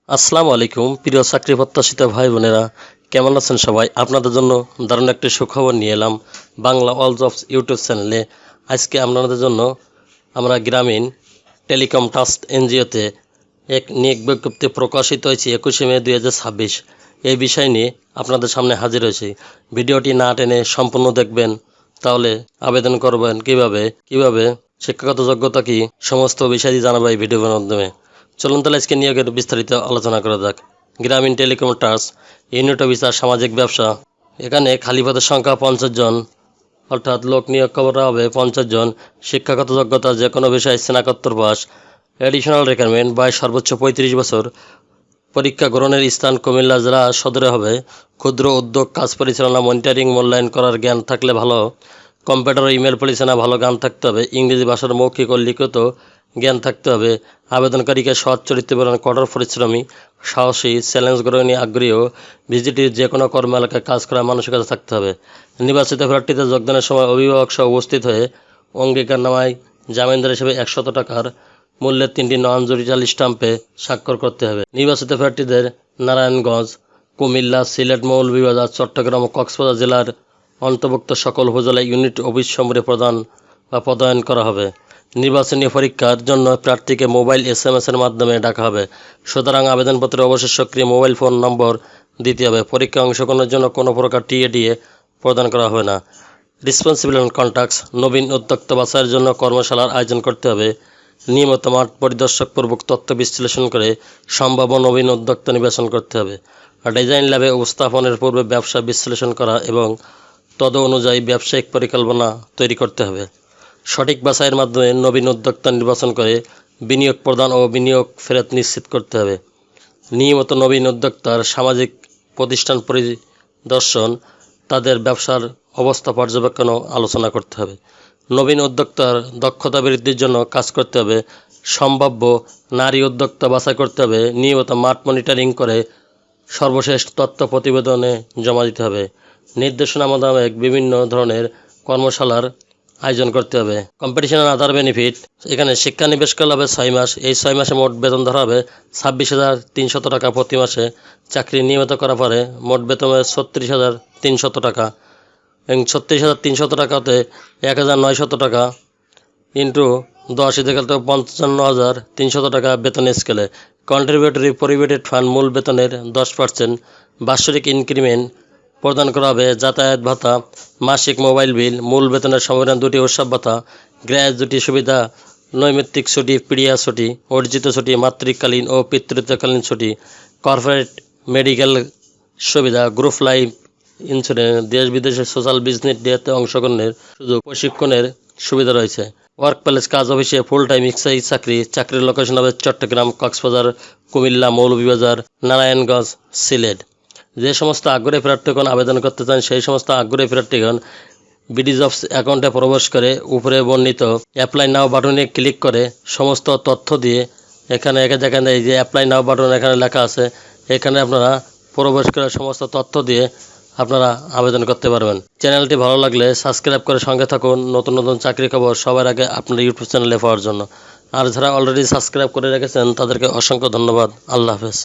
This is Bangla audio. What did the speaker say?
আসসালামু আলাইকুম প্রিয় চাকরি প্রত্যাশিত ভাই বোনেরা, কেমন আছেন সবাই? আপনাদের জন্য দারুণ একটি সুখবর নিয়ে এলাম বাংলা অল জবস ইউটিউব চ্যানেলে। আজকে আপনাদের জন্য আমরা গ্রামীণ টেলিকম ট্রাস্ট এনজিওতে এক নিয়োগ বিজ্ঞপ্তি প্রকাশিত হয়েছে 21শে মে 2026। এই বিষয় নিয়ে আপনাদের সামনে হাজির হয়েছি। ভিডিওটি না টেনে সম্পূর্ণ দেখবেন, তাহলে আবেদন করবেন কিভাবে শিক্ষাগত যোগ্যতা কি, সমস্ত বিষয় জানাবো এই ভিডিওর মাধ্যমে। চলুন তাহলে আজকে নিয়োগের বিস্তারিত আলোচনা করা যাক। গ্রামীণ টেলিকম ট্রাস্ট ইউনিট অফিসার সামাজিক ব্যবসা। এখানে খালি পদের সংখ্যা 50 জন, অর্থাৎ লোক নিয়োগ করা হবে 50 জন। শিক্ষাগত যোগ্যতা যে কোনো বিষয়ে স্নাতকোত্তর পাস। এডিশনাল রিকোয়ারমেন্ট বয়স সর্বোচ্চ 35 বছর। পরীক্ষা গ্রহণের স্থান কুমিল্লা জেলা সদরে হবে। ক্ষুদ্র উদ্যোগ কাজ পরিচালনা, মনিটরিং, মূল্যায়ন করার জ্ঞান থাকলে ভালো। কম্পিউটার ও ইমেল পরিচালনা ভালো জ্ঞান থাকতে হবে। ইংরেজি ভাষার মৌখিক ও লিখিত জ্ঞান থাকতে হবে। আবেদনকারীকে সৎ চরিত্রবান, কঠোর পরিশ্রমী, সাহসী, চ্যালেঞ্জ গ্রহণী, আগ্রহী ও ভিজিটিভ যে কোনো কর্ম এলাকায় কাজ করার মানসিকতা থাকতে হবে। নির্বাচিত প্রার্থীতে যোগদানের সময় অভিভাবক সহ উপস্থিত হয়ে অঙ্গীকারনামায় জামিনদার হিসেবে 100 টাকার মূল্যের 3টি নন জুডিশিয়াল স্টাম্পে স্বাক্ষর করতে হবে। নির্বাচিত প্রার্থীদের নারায়ণগঞ্জ, কুমিল্লা, সিলেট, মৌলভীবাজার, চট্টগ্রাম ও কক্সবাজার জেলার অন্তর্ভুক্ত সকল উপজেলায় ইউনিট অফিস সমূহে পদায়ন করা হবে। নির্বাচনী পরীক্ষার জন্য প্রার্থীকে মোবাইল SMS এর মাধ্যমে ডাকা হবে। সুতরাং আবেদনপত্রে অবশ্যই সক্রিয় মোবাইল ফোন নম্বর দিতে হবে। পরীক্ষায় অংশগ্রহণের জন্য কোনো প্রকার টিএডিএ প্রদান করা হবে না। রেসপন্সিবল কন্ট্যাক্টস নবীন উদ্যোক্তা বাছাইয়ের জন্য কর্মশালার আয়োজন করতে হবে। নিয়মিত মাঠ পরিদর্শকপূর্বক তথ্য বিশ্লেষণ করে সম্ভাব্য নবীন উদ্যোক্তা নির্বাচন করতে হবে। ডিজাইন ল্যাবে উপস্থাপনের পূর্বে ব্যবসা বিশ্লেষণ করা এবং তদ অনুযায়ী ব্যবসায়িক পরিকল্পনা তৈরি করতে হবে। সঠিক বাছাইয়ের মাধ্যমে নবীন উদ্যোক্তা নির্বাচন করে বিনিয়োগ প্রদান ও বিনিয়োগ ফেরত নিশ্চিত করতে হবে। নিয়মিত নবীন উদ্যোক্তার সামাজিক প্রতিষ্ঠান পরিদর্শন, তাদের ব্যবসার অবস্থা পর্যবেক্ষণ ও আলোচনা করতে হবে। নবীন উদ্যোক্তার দক্ষতা বৃদ্ধির জন্য কাজ করতে হবে। সম্ভাব্য নারী উদ্যোক্তা বাছাই করতে হবে। নিয়মিত মাঠ মনিটরিং করে সর্বশেষ তথ্য প্রতিবেদনে জমা দিতে হবে। নির্দেশনা মোতাবেক বিভিন্ন ধরনের কর্মশালার আয়োজন করতে হবে। কম্পিটিশন অ্যান্ড আদার বেনিফিট, এখানে শিক্ষানিবেশ করলে হবে 6 মাস। এই 6 মাসে মোট বেতন ধরা হবে 26,300 টাকা প্রতি মাসে। চাকরি নিয়মিত করার পরে মোট বেতন হবে 36,300 টাকা এবং 36,300 টাকাতে 1,900 টাকা ইন্টু 10 থেকে 55,300 টাকা বেতন স্কেলে। কন্ট্রিবিউটরি প্রভিডেন্ট ফান্ড মূল বেতনের 10%। বার্ষিক ইনক্রিমেন্ট প্রদান করা হবে। যাতায়াত ভাতা, মাসিক মোবাইল বিল, মূল বেতনের সমন্বয়ে 2টি উৎসব ভাতা, গ্র্যাজুইটি সুবিধা, নৈমিত্তিক ছুটি, পিডিয়া ছুটি, অর্জিত ছুটি, মাতৃকালীন ও পিতৃত্বকালীন ছুটি, কর্পোরেট মেডিকেল সুবিধা, গ্রুপ লাইফ ইন্স্যুরেন্স, দেশ বিদেশের সোশ্যাল বিজনেস ডেতে অংশগ্রহণের সুযোগ, প্রশিক্ষণের সুবিধা রয়েছে। ওয়ার্ক প্লেস কাজ অফিসে ফুল টাইম এক্সাইজ চাকরি। চাকরির লোকেশন হবে চট্টগ্রাম, কক্সবাজার, কুমিল্লা, মৌলভীবাজার, নারায়ণগঞ্জ, সিলেট। যে সমস্ত আগ্রহী প্রার্থীগণ আবেদন করতে চান সেই সমস্ত আগ্রহী প্রার্থীগণ বিডি জবস অ্যাকাউন্টে প্রবেশ করে উপরে বর্ণিত অ্যাপ্লাই নাও বাটনে ক্লিক করে সমস্ত তথ্য দিয়ে এখানে দেখেন এই যে অ্যাপ্লাই নাও বাটন এখানে লেখা আছে, এখানে আপনারা প্রবেশ করে সমস্ত তথ্য দিয়ে আপনারা আবেদন করতে পারবেন। চ্যানেলটি ভালো লাগলে সাবস্ক্রাইব করে সঙ্গে থাকুন নতুন নতুন চাকরি খবর সবার আগে আপনার ইউটিউব চ্যানেলে পাওয়ার জন্য। আর যারা অলরেডি সাবস্ক্রাইব করে রেখেছেন তাদেরকে অসংখ্য ধন্যবাদ। আল্লাহ হাফেজ।